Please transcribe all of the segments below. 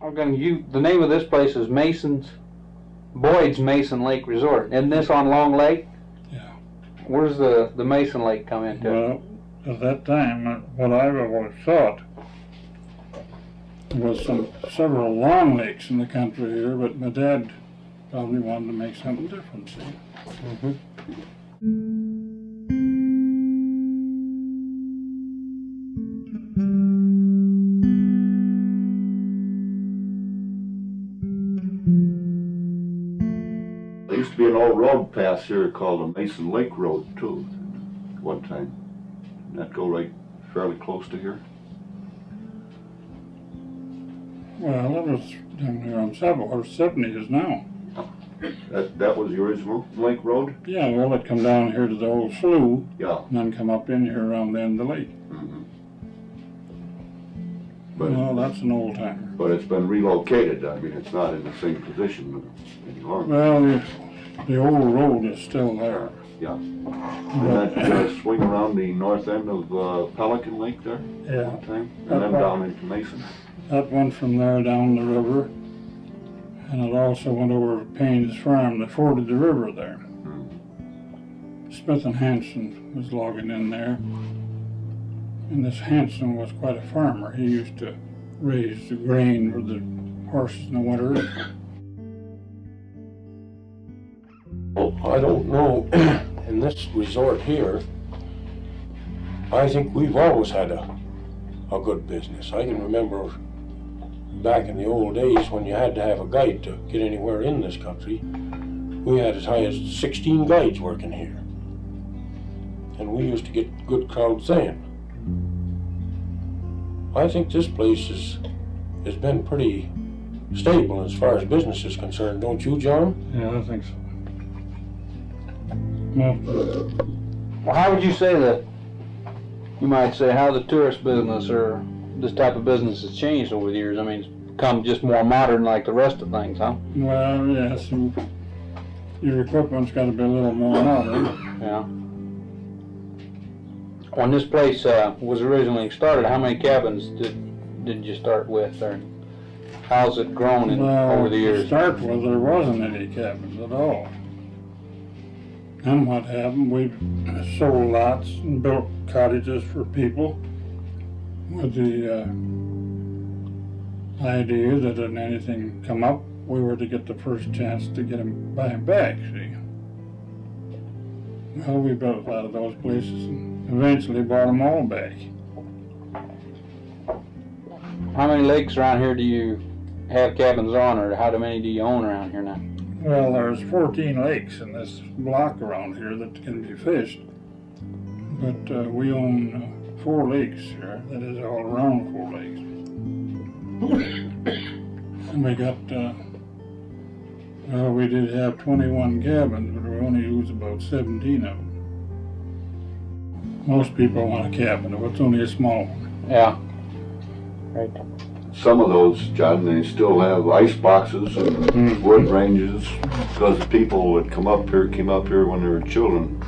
I'm gonna the name of this place is Boyd's Mason Lake Resort. Isn't this on Long Lake? Yeah. Where's the Mason Lake come into? Well, at that time, what I've always thought was several long lakes in the country here, but my dad probably wanted to make something different, see? Mm-hmm. There used to be an old road pass here called the Mason Lake Road, too, one time. Didn't that go right fairly close to here? Well, that was down here on 70s now. That was the original Lake Road? Yeah, well, it come down here to the old slough, Yeah. and then come up in here around the end of the lake. Mm-hmm. Well, that's an old timer. But it's been relocated. I mean, it's not in the same position any longer. Well, the old road is still there. Yeah. And that swing around the north end of Pelican Lake there? Yeah. One time, and then down into Mason. That went from there down the river, and it also went over to Payne's Farm that forded the river there. Mm-hmm. Smith and Hanson was logging in there, and this Hanson was quite a farmer. He used to raise the grain for the horses in the winter. Well, I don't know, in this resort here, I think we've always had a good business. I can remember back in the old days when you had to have a guide to get anywhere in this country, we had as high as 16 guides working here. And we used to get good crowds then. I think this place has been pretty stable as far as business is concerned, don't you, John? Yeah, I think so. Well, how would you say that, you might say, how the tourist business or this type of business has changed over the years? I mean, it's become just more modern like the rest of things, huh? Well, yes, your equipment's got to be a little more modern. Yeah. When this place was originally started, how many cabins did you start with, or how's it grown over the years? To start with, there wasn't any cabins at all. And what happened, we sold lots and built cottages for people with the idea that if anything come up, we were to get the first chance to buy them back, see. Well, we built a lot of those places and eventually bought them all back. How many lakes around here do you have cabins on, or how many do you own around here now? Well, there's 14 lakes in this block around here that can be fished. But we own 4 lakes here, that is all around 4 lakes. And we got, well, we did have 21 cabins, but we only used about 17 of them. Most people want a cabin, but it's only a small one. Yeah. Right. Some of those, John, they still have ice boxes and wood ranges because the people that came up here when they were children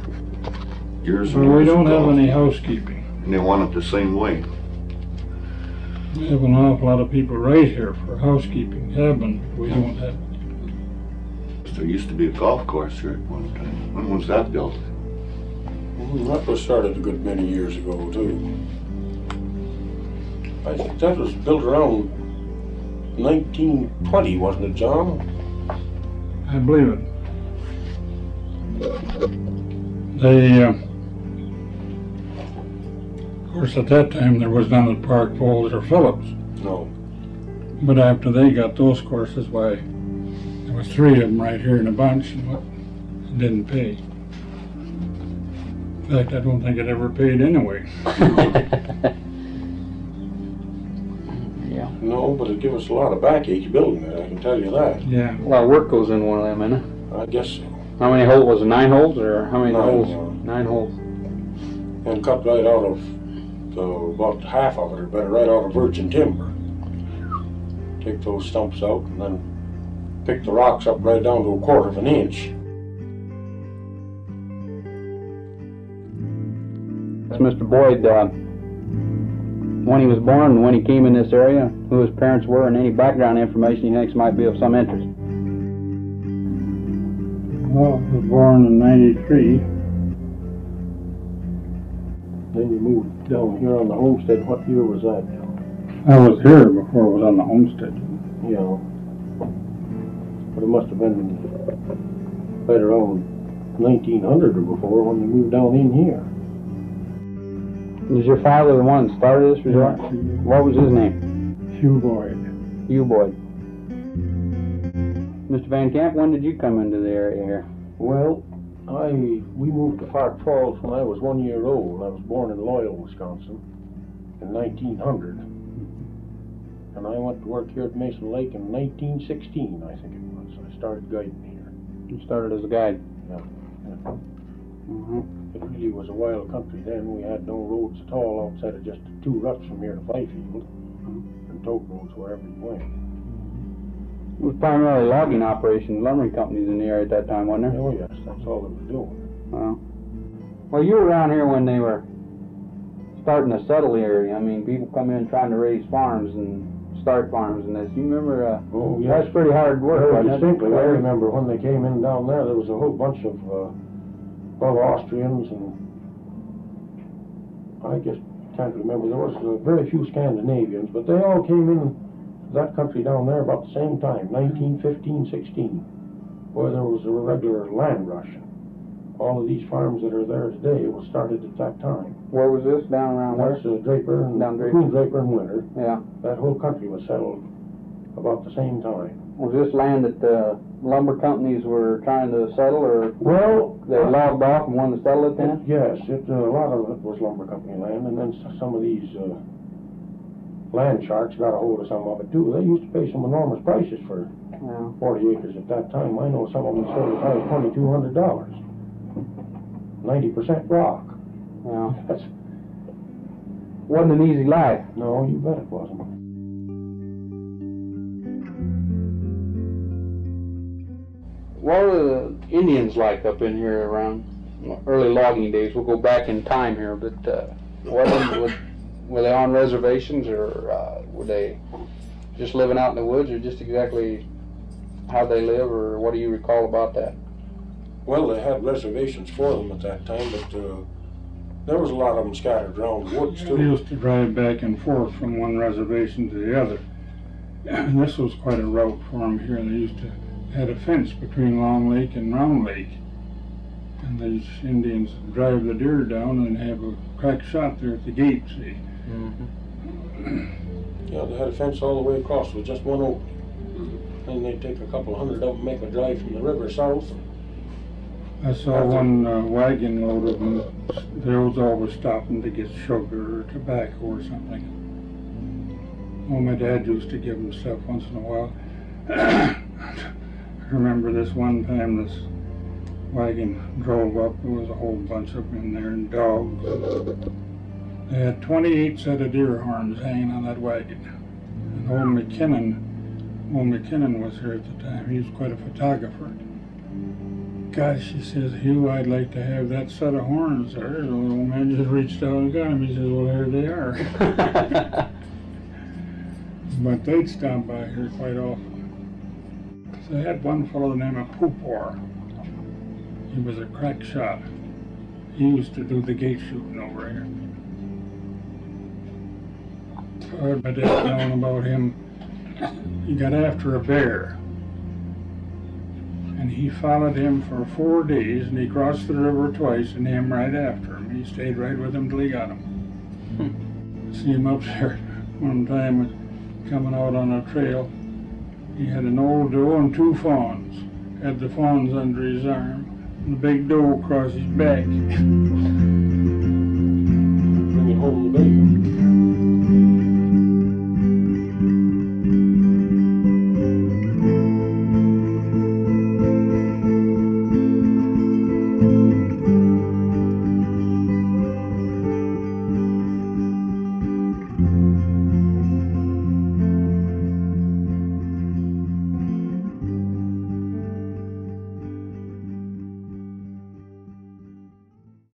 years and years We don't ago. have any housekeeping. And they want it the same way. We have an awful lot of people right here for housekeeping cabins, but we don't have any. There used to be a golf course here at one time. When was that built? That was started a good many years ago, too. I think that was built around 1920, wasn't it, John? I believe it. They, of course, at that time there was none at Park Falls or Phillips. No. But after they got those courses, why, there was 3 of them right here in a bunch, and it didn't pay. In fact, I don't think it ever paid anyway. Yeah. No, but it gave us a lot of backache building it, I can tell you that. Yeah. A lot of work goes in one of them, isn't it? I guess so. How many holes? Was it 9 holes, or how many 9 holes? holes. 9 holes. And cut right out of about half of it, or better, right out of virgin timber. Take those stumps out and then pick the rocks up right down to a 1/4 of an inch. Mr. Boyd, when he was born and when he came in this area, who his parents were, and any background information he thinks might be of some interest. Well, I was born in '93. Then you moved down here on the homestead. What year was that? I was here before I was on the homestead. Yeah. But it must have been right around 1900 or before when you moved down in here. Was your father the one that started this resort? Yeah. What was his name? Hugh Boyd. Hugh Boyd. Mr. Van Camp, when did you come into the area here? Well, we moved to Fart Falls when I was 1 year old. I was born in Loyal, Wisconsin in 1900. And I went to work here at Mason Lake in 1916, I think it was. I started guiding here. You started as a guide. Yeah. Mm-hmm. It really was a wild country then. We had no roads at all outside of just 2 ruts from here to Fifield, and tote roads wherever you went. It was primarily logging operations, lumbering companies in the area at that time, wasn't there? Oh yes, that's all they were doing. Well, you were around here when they were starting to settle the area. I mean, people come in trying to raise farms and start farms and this. You remember? Oh yes. That's pretty hard work. Very wasn't it? distinctly. I remember when they came in down there. There was a whole bunch of Austrians, and I just can't remember. There was very few Scandinavians, but they all came in that country down there about the same time, 1915, 16, where there was a regular land rush. All of these farms that are there today was started at that time. Where was this? Down around where? That's Draper and Down Draper. between Draper and Winter. Yeah. That whole country was settled about the same time. Was this land that the lumber companies were trying to settle, or Well, they logged off and wanted to settle it then? Yes, a lot of it was lumber company land, and then some of these land sharks got a hold of some of it too. They used to pay some enormous prices for 40 acres at that time. I know some of them sold as high as $2,200. 90% rock. Yeah. That's, Wasn't an easy life. no, you bet it wasn't. What were the Indians like up in here around early logging days? We'll go back in time here, but were they on reservations, or were they just living out in the woods, or just exactly how they live, or what do you recall about that? Well, they had reservations for them at that time, but there was a lot of them scattered around the woods They too. used to drive back and forth from one reservation to the other. And this was quite a route for them here. They used to had a fence between Long Lake and Round Lake. And these Indians would drive the deer down and have a crack shot there at the gate, see. Mm-hmm. Yeah, they had a fence all the way across with just one opening. And they'd take a couple hundred of them, make a drive from the river south. I saw one wagon load of them. They was always stopping to get sugar or tobacco or something. Well, my dad used to give them stuff once in a while. I remember this one time this wagon drove up. There was a whole bunch of them in there, and dogs. They had 28 set of deer horns hanging on that wagon. And old McKinnon was here at the time. He was quite a photographer. Gosh, he says, Hugh, I'd like to have that set of horns there. The old man just reached out and got him. He says, well, here they are. But they'd stop by here quite often. So I had one fellow named Poopor. He was a crack shot. He used to do the gate shooting over here. I heard my dad telling about him. He got after a bear. And he followed him for 4 days, and he crossed the river twice, and him right after him. He stayed right with him till he got him. See him up there one time coming out on a trail. He had an old doe and 2 fawns. Had the fawns under his arm, and the big doe across his back.